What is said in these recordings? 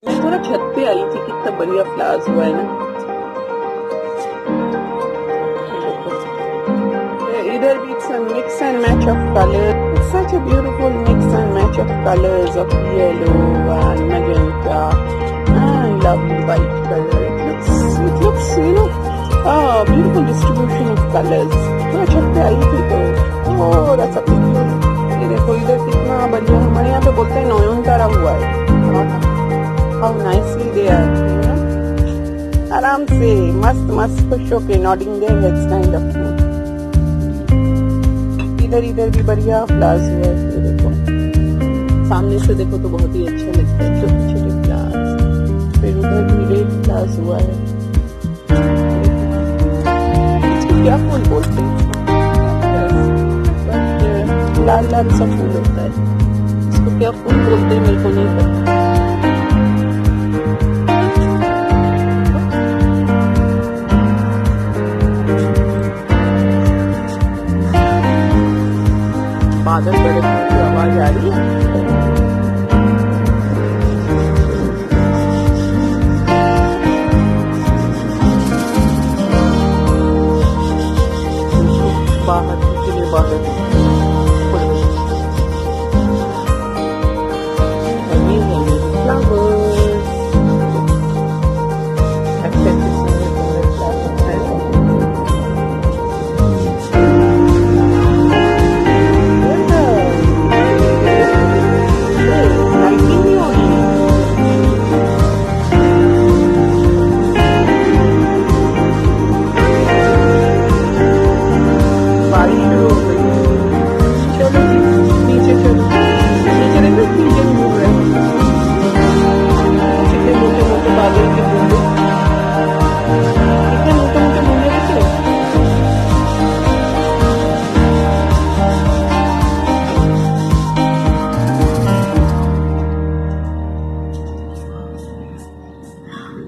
मैं थोड़ा छत पे आई थी, कितना बढ़िया फ्लावर्स हुआ है ना। इधर भी it's a mix and match of colors. It's such a beautiful mix and match of colors of yellow and magenta and lovely white color. It looks, beautiful distribution of colors. थोड़ा छत पे आई थी तो that's a picture. ये देखो इधर कितना बढ़िया, हमारे यहाँ पे बोलते हैं नयनतारा हुआ है। How nicely they are, आराम से मस्त मस्त खुश होके nodding their heads kind of thing. इधर भी बढ़िया फ्लावर्स हुए हैं, देखो सामने से देखो तो बहुत ही अच्छा लगता है, छोटे छोटे फ्लावर्स। फिर उधर भी रेड फ्लावर्स हुआ है। इसको क्या फूल बोलते हैं? लाल लाल सा फूल होता है, इसको क्या फूल बोलते हैं मेरे को नहीं पता। बादल बड़े की आवाज आ रही है। बाहर निकले बादल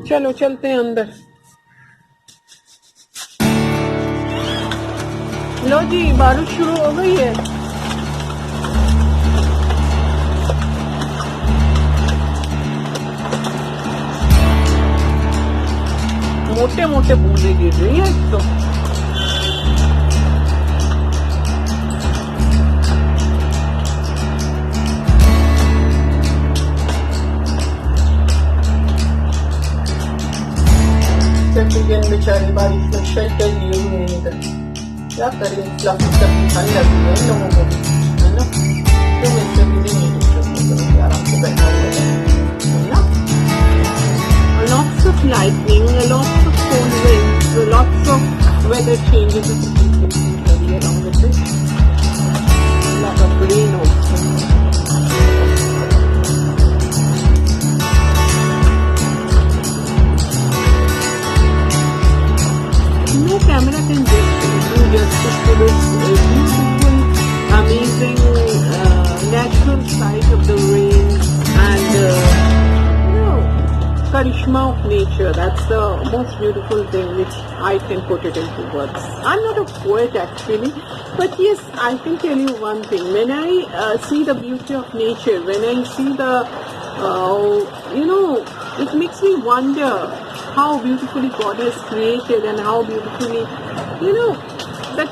चलो चलते हैं अंदर। लो जी, बारिश शुरू हो गई है। मोटे मोटे बूंदे गिर रही है तो बेचारी बारिश में शेल्टर लिए हुए हैं इधर। क्या करें, फ्लफी सब्जी खाने लगी है इन लोगों को भी, है ना। तो वैसे भी नहीं कुछ आराम से बैठा हुआ है ना। Lots of lightning, lots of cold winds, lots of weather changes along with it. Lot of rain also. No camera can do justice to this beautiful, amazing, natural sight of the rain and charisma of nature. That's the most beautiful thing which I can put it into words. I'm not a poet actually, but yes, I can tell you one thing. When I see the beauty of nature, when I see the, it makes me wonder how beautifully God has created and how beautifully, that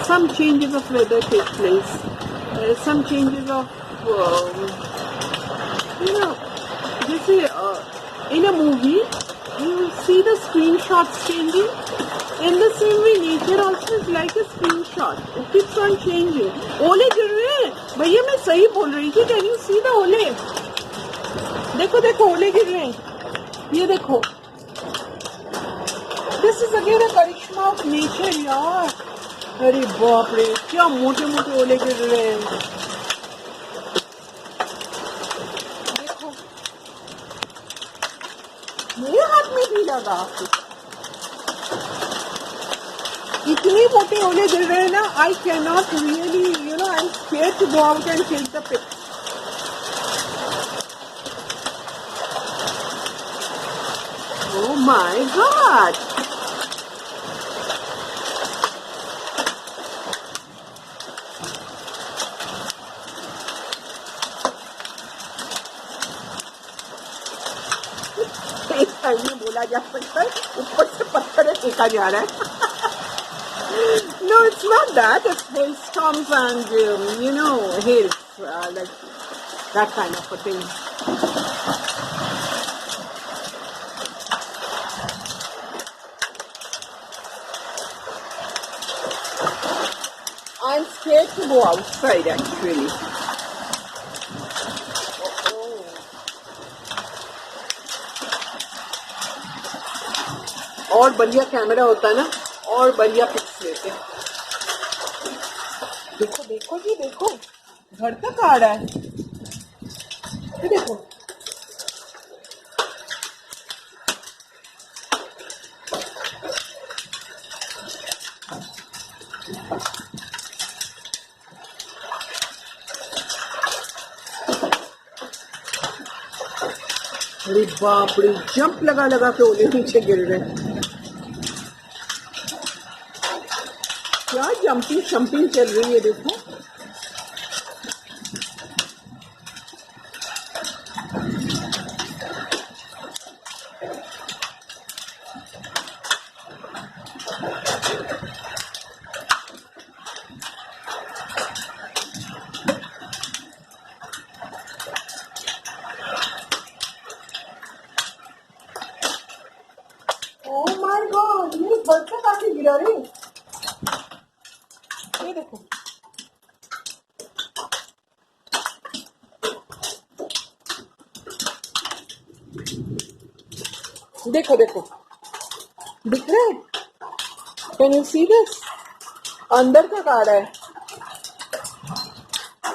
some changes of weather take place, some changes of, in a movie, you will see the screenshots changing. In the same way, nature also is like a screenshot. It keeps on changing. ओले गिर रहे हैं, भैया मैं सही बोल रही थी। Can you see the ओले? देखो देखो ओले गिर रहे हैं, ये देखो। This is again a Karishma of nature यार। अरे बाप रे, क्या मोटे मोटे ओले गिर रहे हैं। देखो मेरे हाथ में भी लगा, इतने मोटे ओले गिर रहे हैं ना। I cannot really, I'm scared to go out and take the pic. Oh my God! एक साइड में बोला जा सकता है, ऊपर से पत्थर फेंका जा रहा है. No, it's not that. It's hailstorms and hail, like that kind of a thing. I'm scared to go outside actually. और बढ़िया कैमरा होता ना, और बढ़िया पिक्स लेते. देखो देखो जी, देखो घर तक आ रहा है. ये देखो, अरे बाप रे, जंप लगा लगा के ओले नीचे गिर रहे. क्या जंपिंग शंपिंग चल रही है, देखो. ओह माय गॉड, ये बरसा काफी गिरा रही. ये देखो, देखो देखो, दिख रहा है? Can you see this? अंदर तक आ रहा है.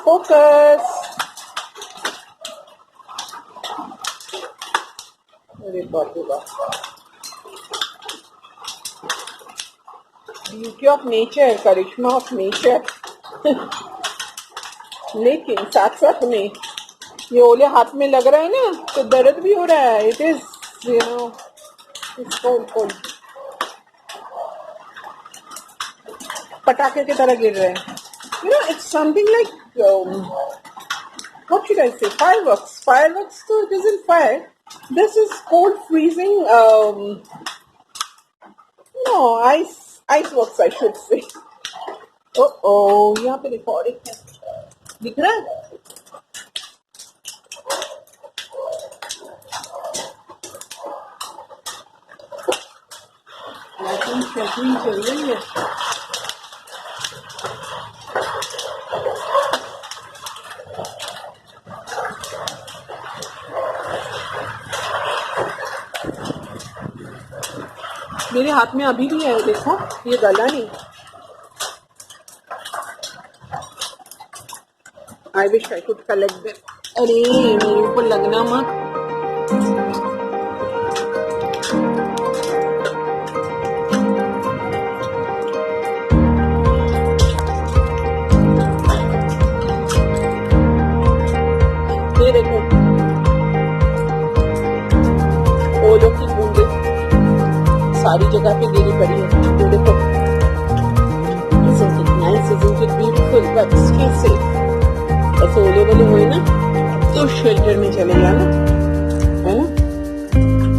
फोकस. अरे बाप रे बाप. ब्यूटी ऑफ नेचर, करिश्मा ऑफ नेचर. लेकिन साथ साथ में ये ओले हाथ में लग रहा है ना, तो दर्द भी हो रहा है. It is it's cold. पटाखे की तरह गिर रहे हैं. It's something like what should I say? Fireworks. So it isn't fire. This is cold freezing. No, iceworks I should say. Oh, यहाँ पे देखो, और एक है, दिख रहा है? लाइटिंग चल रही है. मेरे हाथ में अभी भी है, देखो, ये गला नहीं. I wish I could collect them. अरे मेरे ऊपर लगना मत. ये देखो, ओलों की बूंदे सारी जगह पे गिरी पड़ी है. ये देखो, isn't it nice, isn't it beautiful, but stay safe. ऐसे ओले वाले हुए ना तो शेल्टर में चले जाना, है ना.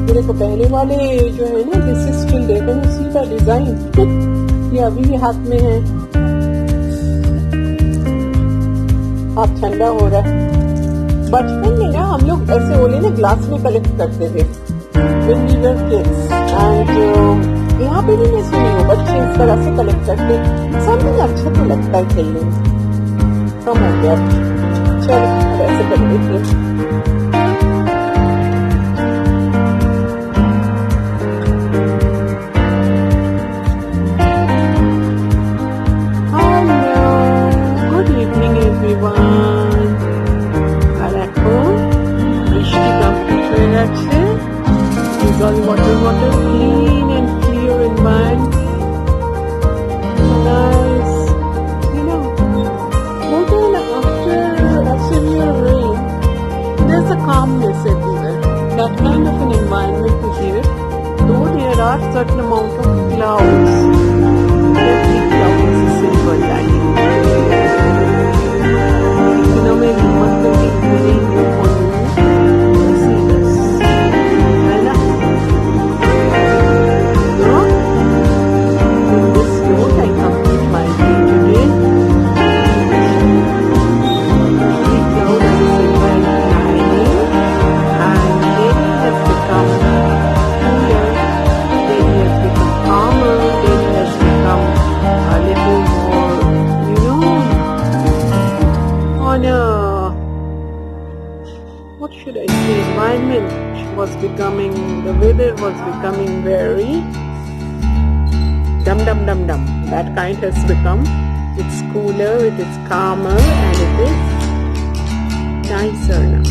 ये देखो, पहले वाले जो है ना, दिस इज स्टिल देयर, उसी का डिजाइन ये अभी भी हाथ में है. हाथ ठंडा हो रहा है. बचपन में ना हम लोग ऐसे ओले ना ग्लास में कलेक्ट करते थे when we were kids, and यहाँ पे भी मैं सुनी हूँ बच्चे इस तरह से कलेक्ट करते. समथिंग अच्छा तो लगता है खेलने में. कम हो गया, चलो ऐसे कर देते हैं. Good evening everyone. আর এখন বৃষ্টি কমপ্লিট হয়ে গেছে. All water, clean and clear environment. Nice. Even after a severe rain, there's a calmness everywhere. That kind of an environment is here. Though there are certain amount of clouds, every cloud is a silver lining. maybe 1:30 in the morning. See this. should I say, environment was becoming, the weather was becoming very dum dum dum dum. That kind has become. It's cooler, it is calmer, and it is nicer now.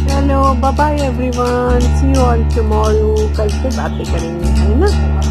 Hello, bye bye everyone. See you all tomorrow. कल से बातें करेंगे, है ना?